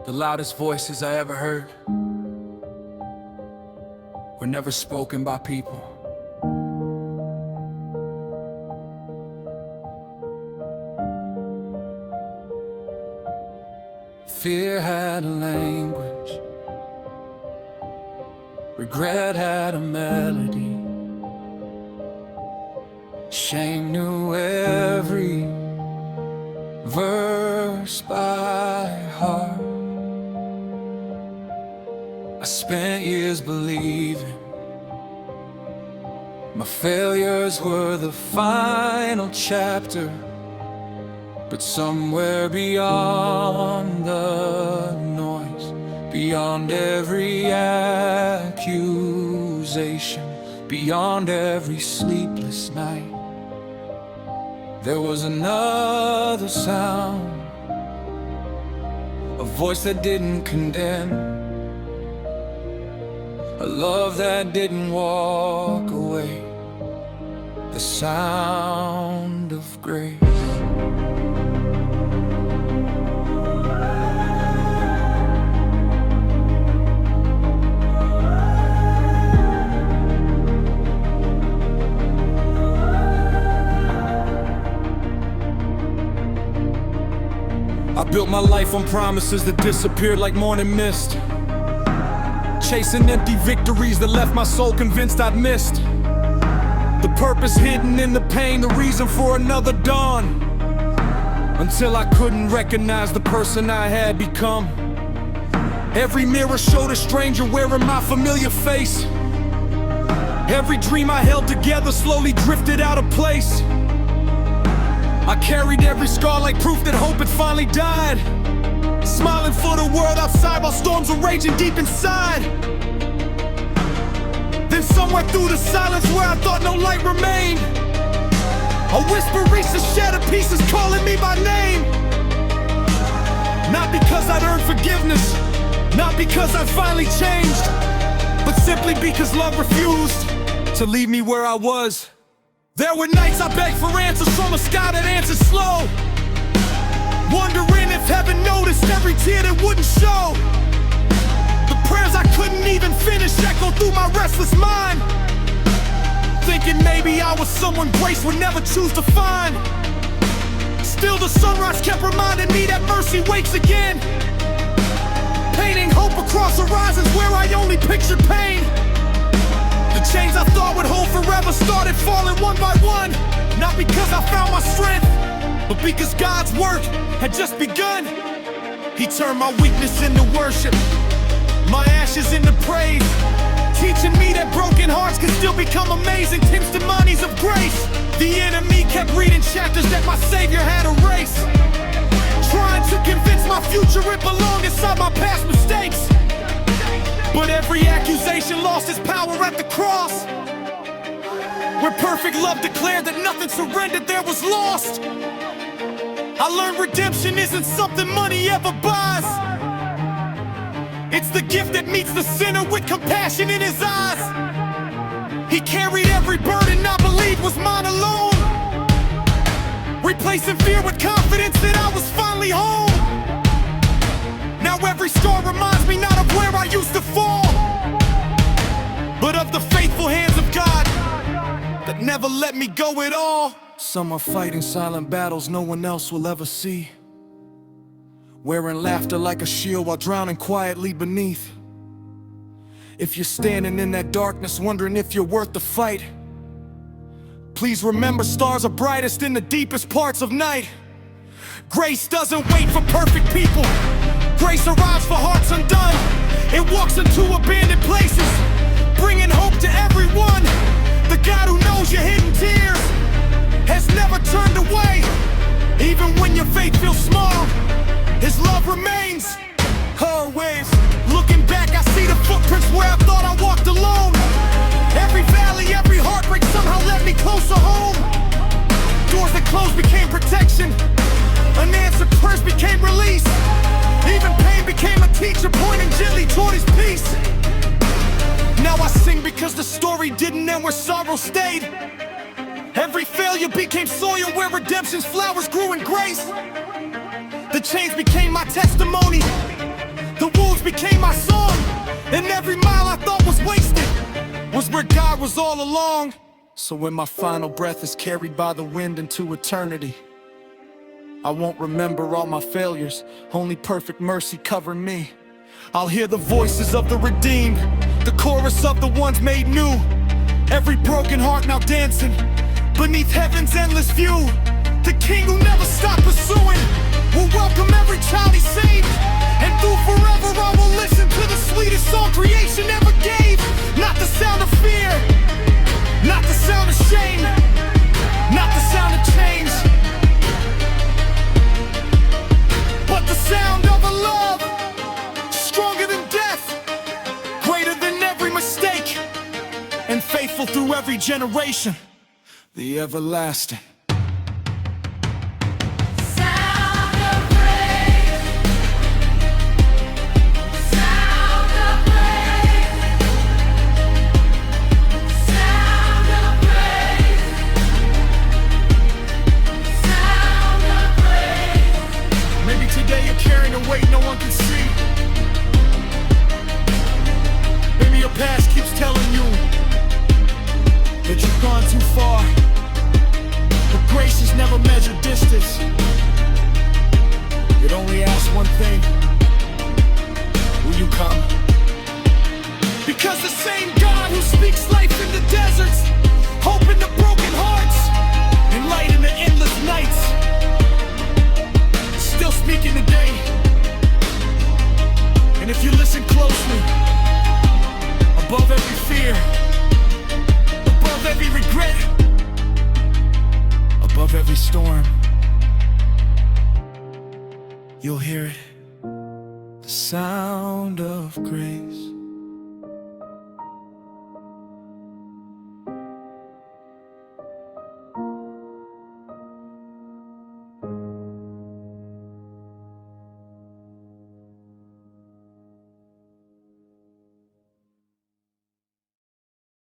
The loudest voices I ever heard were never spoken by people. Fear had a language, regret had a melody, shame knew every verse by heart. I spent years believing my failures were the final chapter, but somewhere beyond the noise, beyond every accusation, beyond every sleepless night, there was another sound, a voice that didn't condemn, a love that didn't walk away, the sound of grace. I built my life on promises that disappeared like morning mist, chasing empty victories that left my soul convinced I'd missed the purpose hidden in the pain, the reason for another dawn, until I couldn't recognize the person I had become. Every mirror showed a stranger wearing my familiar face. Every dream I held together slowly drifted out of place. I carried every scar like proof that hope had finally died, smiling for the world outside while storms were raging deep inside. Then somewhere through the silence where I thought no light remained, a whisper reached the shattered pieces calling me by name. Not because I'd earned forgiveness, not because I'd finally changed, but simply because love refused to leave me where I was. There were nights I begged for answers from a sky that answered slow, wondering if heaven noticed every tear that wouldn't show. The prayers I couldn't even finish echoed through my restless mind, thinking maybe I was someone grace would never choose to find. Still the sunrise kept reminding me that mercy wakes again, painting hope across horizons where I only pictured pain. The chains I thought would hold forever started falling one by one, not because I found my strength, but because God's work had just begun. He turned my weakness into worship, my ashes into praise, teaching me that broken hearts can still become amazing testimonies of grace. The enemy kept reading chapters that my Savior had erased, trying to convince my future it belonged inside my past mistakes. But every accusation lost its power at the cross, where perfect love declared that nothing surrendered, there was lost. I learned redemption isn't something money ever buys. It's the gift that meets the sinner with compassion in his eyes. He carried every burden I believed was mine alone, replacing fear with confidence that I was finally home. Now every scar reminds me not of where I used to fall, but of the faithful hands of God that never let me go at all. Some are fighting silent battles no one else will ever see, wearing laughter like a shield while drowning quietly beneath. If you're standing in that darkness wondering if you're worth the fight, please remember stars are brightest in the deepest parts of night. Grace doesn't wait for perfect people, grace arrives for hearts undone. It walks into abandoned places, bringing hope to everyone. The God who knows your hidden tears has never turned away. Even when your faith feels small, His love remains always. Looking back, I see the footprints where I thought I walked alone. Every valley, every heartbreak somehow led me closer home. Doors that closed became protection, unanswered prayers became release. Even pain became a teacher, pointing gently toward His peace. Now I sing because the story didn't end where sorrow stayed. Every failure became soil where redemption's flowers grew in grace. The chains became my testimony, became my song. And every mile I thought was wasted was where God was all along. So when my final breath is carried by the wind into eternity, I won't remember all my failures, only perfect mercy covering me. I'll hear the voices of the redeemed, the chorus of the ones made new. Every broken heart now dancing beneath heaven's endless view. The King who never stopped pursuing will welcome every child he saved. And through forever I will listen to the sweetest song creation ever gave. Not the sound of fear, not the sound of shame, not the sound of change, but the sound of a love stronger than death, greater than every mistake, and faithful through every generation, the everlasting. Carrying a weight no one can see. Maybe your past keeps telling you that you've gone too far, but grace has never measured distance. It only asks one thing: will you come? Because the same God who speaks life in the deserts, hope in the broken hearts, and light in the endless nights, still speaking today. And if you listen closely, above every fear, above every regret, above every storm, you'll hear it, the sound of grace.